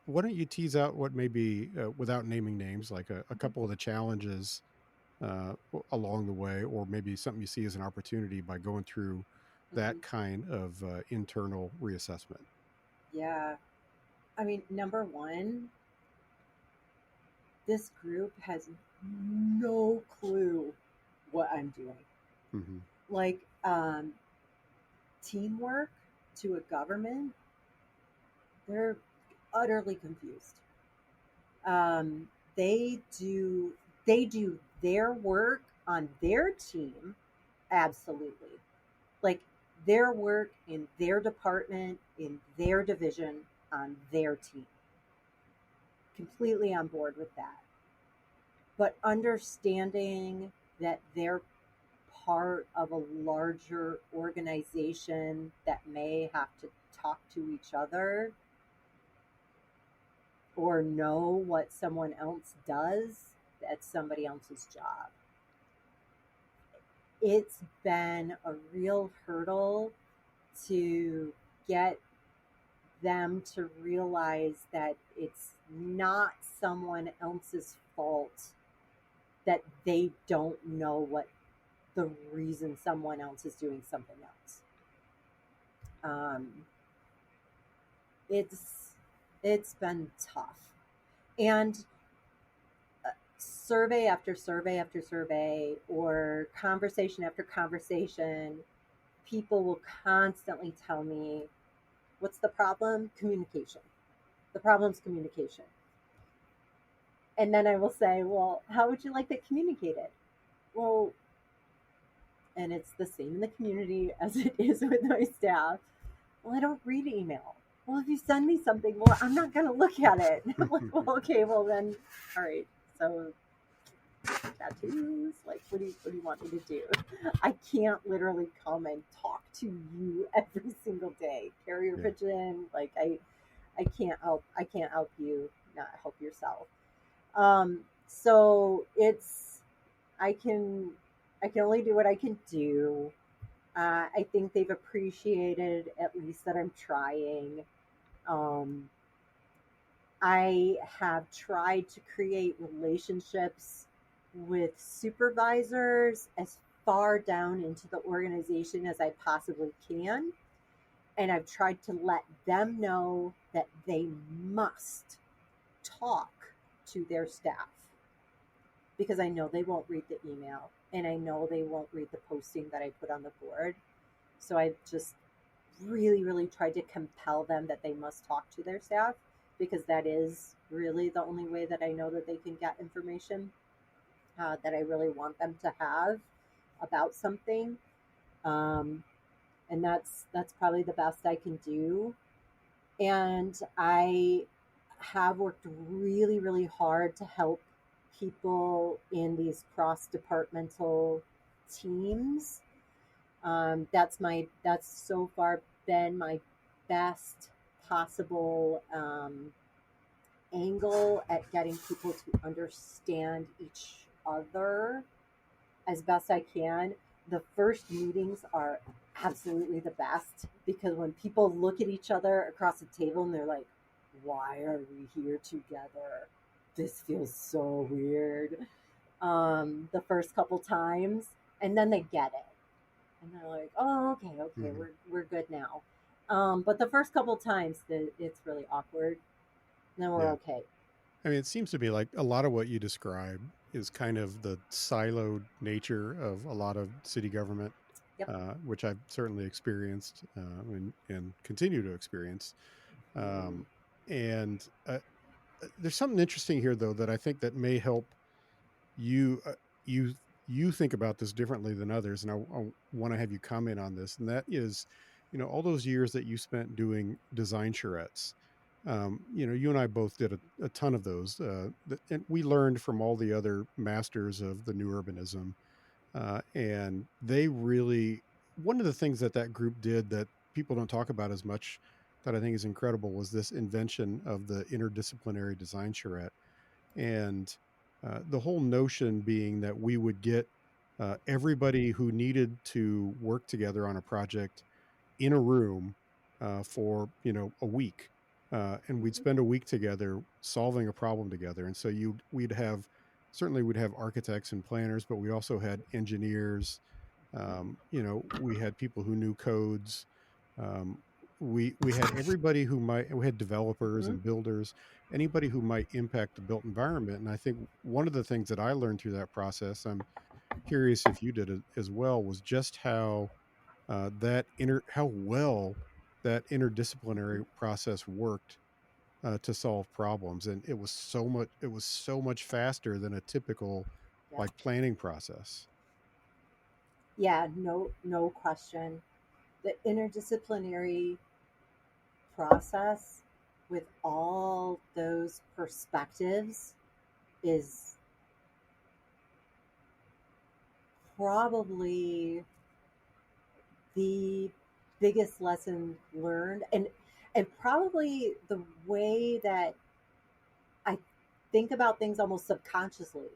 Why don't you tease out what maybe, without naming names, like a couple of the challenges along the way, or maybe something you see as an opportunity by going through Mm-hmm. that kind of internal reassessment? Yeah. I mean, number one, this group has no clue what I'm doing. Hmm. Like, teamwork to a government, they're utterly confused. Um, they do they do their work on their team, absolutely. Like, their work in their department, in their division, on their team. Completely on board with that. But understanding that they're part of a larger organization that may have to talk to each other or know what someone else does, that's somebody else's job. It's been a real hurdle to get them to realize that it's not someone else's fault that they don't know what the reason someone else is doing something else. Um, it's it's been tough, and survey after survey after survey, or conversation after conversation, people will constantly tell me, "What's the problem? Communication. The problem's communication." And then I will say, "Well, how would you like that communicated?" Well, and it's the same in the community as it is with my staff. Well, I don't read email. Well, if you send me something, well, I'm not going to look at it. I'm like, well, okay, well then, all right. So tattoos, like, what do you want me to do? I can't literally come and talk to you every single day. Carrier Yeah. pigeon, like I can't help you, not help yourself. So it's I can I can only do what I can do. I think they've appreciated at least that I'm trying. Um, I have tried to create relationships with supervisors as far down into the organization as I possibly can. And I've tried to let them know that they must talk to their staff, because I know they won't read the email and I know they won't read the posting that I put on the board. So I've just really, really tried to compel them that they must talk to their staff, because that is really the only way that I know that they can get information that I really want them to have about something. Um, and that's probably the best I can do. And I have worked really, really hard to help people in these cross departmental teams. That's so far been my best possible angle at getting people to understand each other as best I can. The first meetings are absolutely the best, because when people look at each other across the table and they're like, "Why are we here together? This feels so weird." The first couple times, and then they get it, and they're like, "Oh, okay, okay, Hmm. we're good now." But the first couple times, it's really awkward. And then we're Yeah. okay. I mean, it seems to be like a lot of what you describe is kind of the siloed nature of a lot of city government, Yep. which I've certainly experienced and continue to experience. Um, and there's something interesting here, though, that I think that may help you you you think about this differently than others, and I want to have you comment on this, and that is, all those years that you spent doing design charrettes. You and I both did a ton of those, and we learned from all the other masters of the new urbanism, and they really, one of the things that that group did that people don't talk about as much, that I think is incredible, was this invention of the interdisciplinary design charrette. And the whole notion being that we would get everybody who needed to work together on a project in a room for a week, and we'd spend a week together solving a problem together. And so we'd have, certainly we'd have architects and planners, but we also had engineers. We had people who knew codes. um, we had everybody who might we had developers Hmm. and builders, anybody who might impact the built environment. And I think one of the things that I learned through that process, I'm curious if you did it as well, was just how how well that interdisciplinary process worked to solve problems. And it was so much faster than a typical Yeah. like planning process. Yeah, no question. The interdisciplinary process with all those perspectives is probably the biggest lesson learned, and probably the way that I think about things almost subconsciously.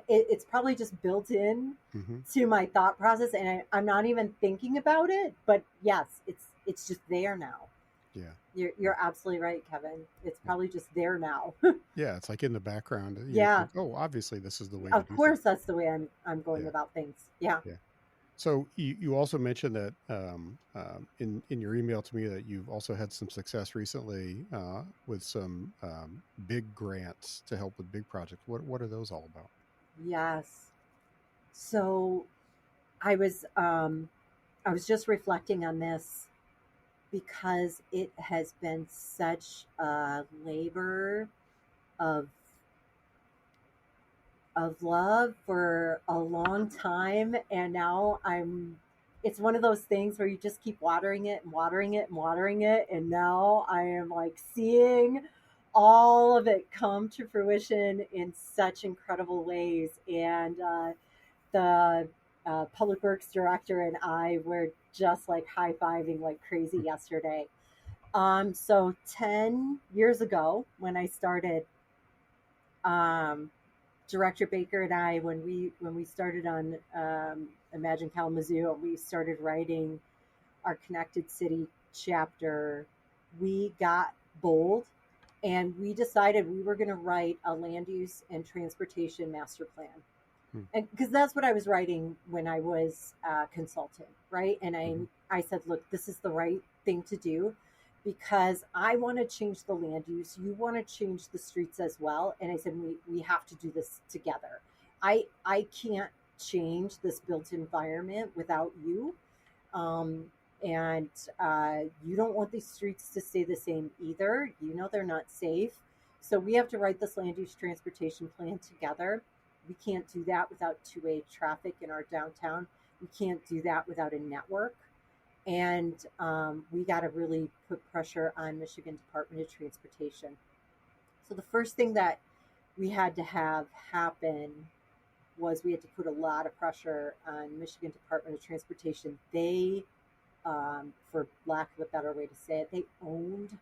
It's probably just built in Hmm. to my thought process, and I'm not even thinking about it. But yes, it's just there now. Yeah. You're absolutely right, Kevin. It's Yeah. probably just there now. Yeah, it's like in the background, you Yeah, think, "Oh, obviously this is the way to of do things." course that's the way I'm going Yeah, about things. Yeah. yeah. So you also mentioned that, in your email to me that you've also had some success recently, with some, big grants to help with big projects. What are those all about? Yes. So I was um I was just reflecting on this because it has been such a labor of love for a long time, and now I'm it's one of those things where you just keep watering it and watering it and watering it, and now I am like seeing all of it come to fruition in such incredible ways. And the public works director and I were just like high-fiving like crazy yesterday. So 10 years ago when I started, um, director Baker and I, when we started on Imagine Kalamazoo, and we started writing our Connected City chapter, we got bold and we decided we were going to write a land use and transportation master plan. Hmm, And because that's what I was writing when I was consultant, right? And mhm, I said, look, this is the right thing to do because I want to change the land use. You want to change the streets as well. And I said, we have to do this together. I can't change this built environment without you. Um, and you don't want these streets to stay the same either. You know they're not safe. So we have to write this land use transportation plan together. We can't do that without two-way traffic in our downtown. We can't do that without a network. And we got to really put pressure on Michigan Department of Transportation. So the first thing that we had to have happen was we had to put a lot of pressure on Michigan Department of Transportation. They, for lack of a better way to say it, they owned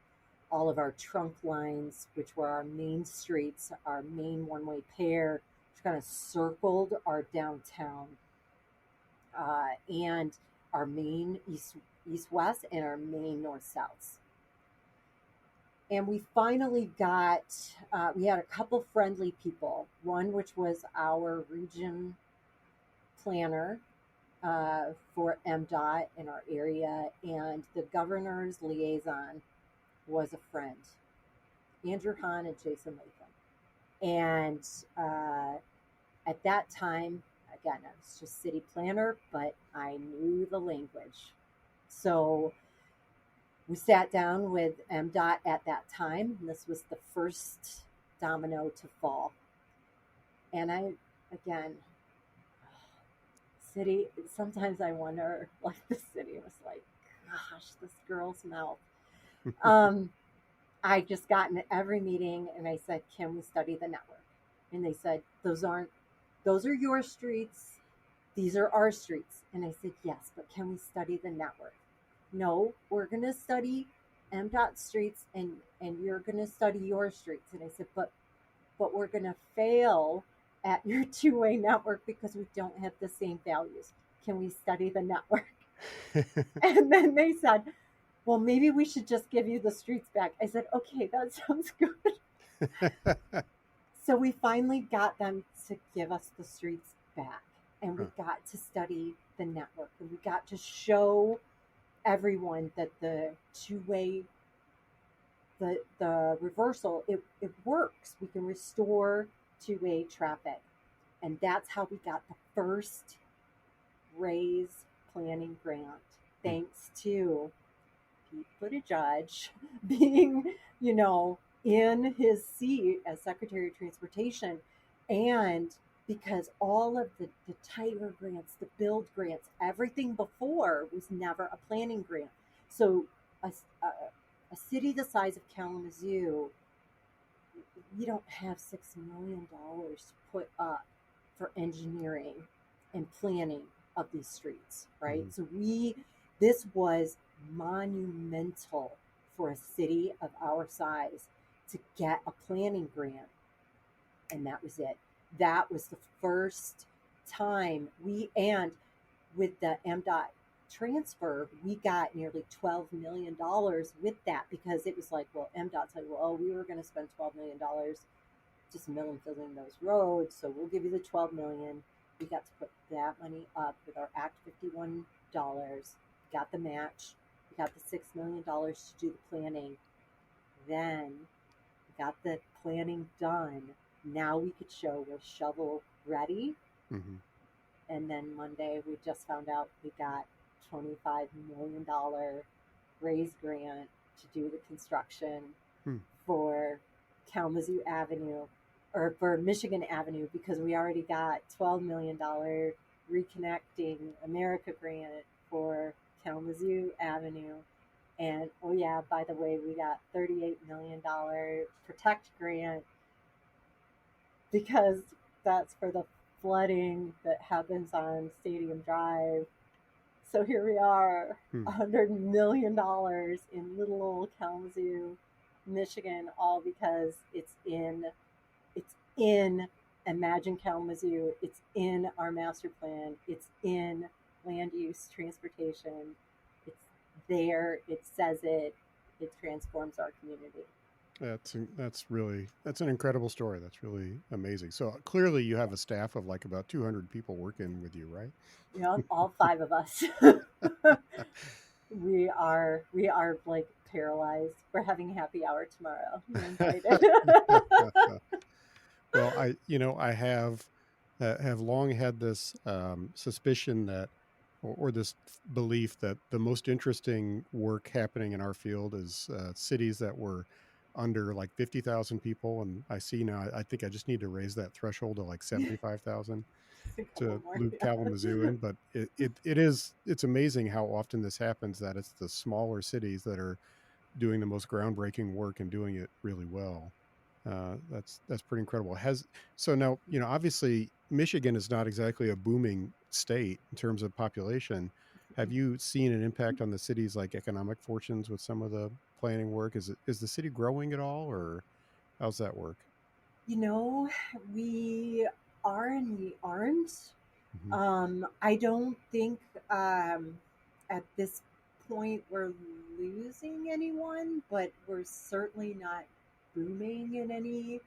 all of our trunk lines, which were our main streets, our main one-way pair, which kind of circled our downtown, and our main east west and our main north south. And we finally got we had a couple friendly people. One which was our region planner for MDOT in our area, and the governor's liaison was a friend, Andrew Hahn and Jason Latham. And at that time, again, I was just city planner, but I knew the language. So we sat down with MDOT at that time, and this was the first domino to fall. And I, again, city, sometimes I wonder, like, the city was like, gosh, this girl's mouth. Um, I just got in every meeting and I said, can we study the network? And they said, those are your streets. These are our streets. And I said, yes, but can we study the network? No, we're going to study MDOT streets, and you're going to study your streets. And I said, but we're going to fail at your two-way network because we don't have the same values. Can we study the network? And then they said, well, maybe we should just give you the streets back. I said, okay, that sounds good. So we finally got them to give us the streets back, and we Huh, got to study the network, and we got to show everyone that the two-way, the reversal, it works. We can restore two-way traffic. And that's how we got the first raise planning grant, Hmm. thanks to Pete Buttigieg being, you know, in his seat as Secretary of Transportation. And because all of the tiger grants, the build grants, everything before was never a planning grant. So a city the size of Kalamazoo, we don't have $6 million to put up for engineering and planning of these streets, right? Hmm. So this was monumental for a city of our size to get a planning grant, and that was it. That was the first time and with the MDOT transfer, we got nearly $12 million with that, because it was like, well, MDOT's like, well, oh, we were going to spend $12 million just milling filling those roads, so we'll give you the 12 million. We got to put that money up with our Act 51 dollars, got the match, we got the $6 million to do the planning. Then we got the planning done. Now we could show we're shovel ready. Hmm. And then Monday we just found out we got $25 million raise grant to do the construction Hmm. for Kalamazoo Avenue, or for Michigan Avenue, because we already got $12 million Reconnecting America grant for Kalamazoo Avenue. And oh yeah, by the way, we got $38 million Protect grant, because that's for the flooding that happens on Stadium Drive. So here we are, Hmm. $100 million in little old Kalamazoo, Michigan, all because it's in Imagine Kalamazoo, it's in our master plan, it's in land use transportation, it's there, it says it transforms our community. That's an incredible story. That's really amazing. So clearly, you have a staff of like about 200 people working with you, right? You know, all five of us. We are like paralyzed. We're having happy hour tomorrow. You're invited. Well, I have long had this suspicion that, or this belief that the most interesting work happening in our field is cities that were under like 50,000 people, and I see now. I think I just need to raise that threshold to like 75,000 Just a couple to more. loop Kalamazoo in. But it's amazing how often this happens. That it's the smaller cities that are doing the most groundbreaking work and doing it really well. That's pretty incredible. Has So now, obviously Michigan is not exactly a booming state in terms of population. Have you seen an impact on the city's like economic fortunes with some of the planning work? Is the city growing at all, or how's that work? You know, we are and we aren't. Hmm. I don't think at this point we're losing anyone, but we're certainly not booming in any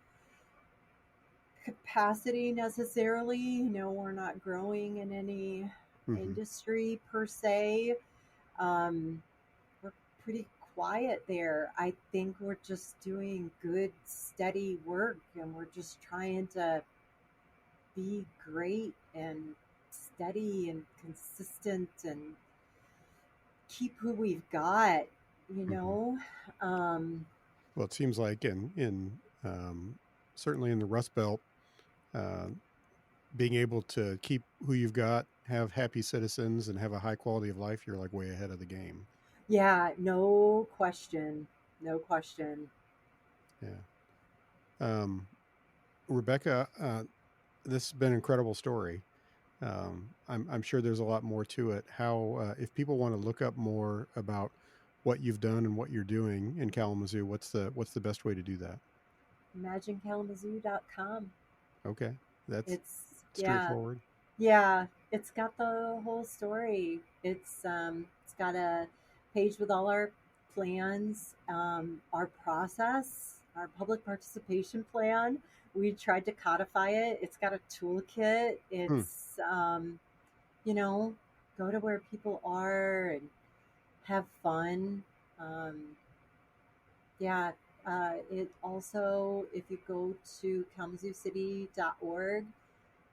capacity necessarily. You know, we're not growing in any Hmm. industry per se. Um, we're pretty quiet there. I think we're just doing good, steady work, and we're just trying to be great and steady and consistent and keep who we've got, you Hmm. know? Um, Well, it seems like in certainly in the Rust Belt, uh, being able to keep who you've got, have happy citizens, and have a high quality of life, you're like way ahead of the game. yeah, no question. No question. Yeah. Um, Rebecca, this has been an incredible story. I'm sure there's a lot more to it. If people want to look up more about what you've done and what you're doing in Kalamazoo, what's the best way to do that? ImagineKalamazoo.com. Okay, that's Yeah, straightforward. yeah, it's got the whole story. It's got a page with all our plans, our process, our public participation plan. We tried to codify it. It's got a toolkit. Hmm. It's you know, go to where people are and have fun. Um, yeah, it also, if you go to kalamazooCity.org,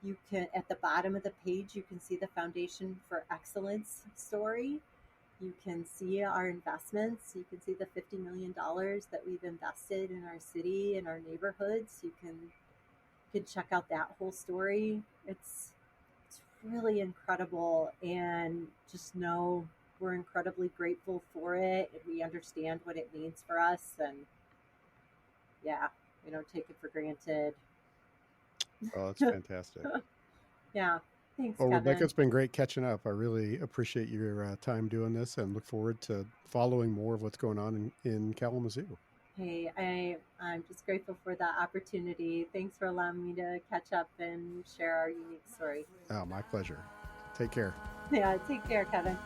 you can, at the bottom of the page, you can see the Foundation for Excellence story. You can see our investments. You can see the $50 million that we've invested in our city and our neighborhoods. You can check out that whole story. It's really incredible, and just know we're incredibly grateful for it. We understand what it means for us, and yeah, we don't take it for granted. Oh, that's fantastic. Yeah, thanks, Well, Rebecca, Kevin. it's been great catching up. I really appreciate your time doing this and look forward to following more of what's going on in Kalamazoo. Hey, I'm just grateful for that opportunity. Thanks for allowing me to catch up and share our unique story. Oh, my pleasure. Take care. Yeah, take care, Kevin.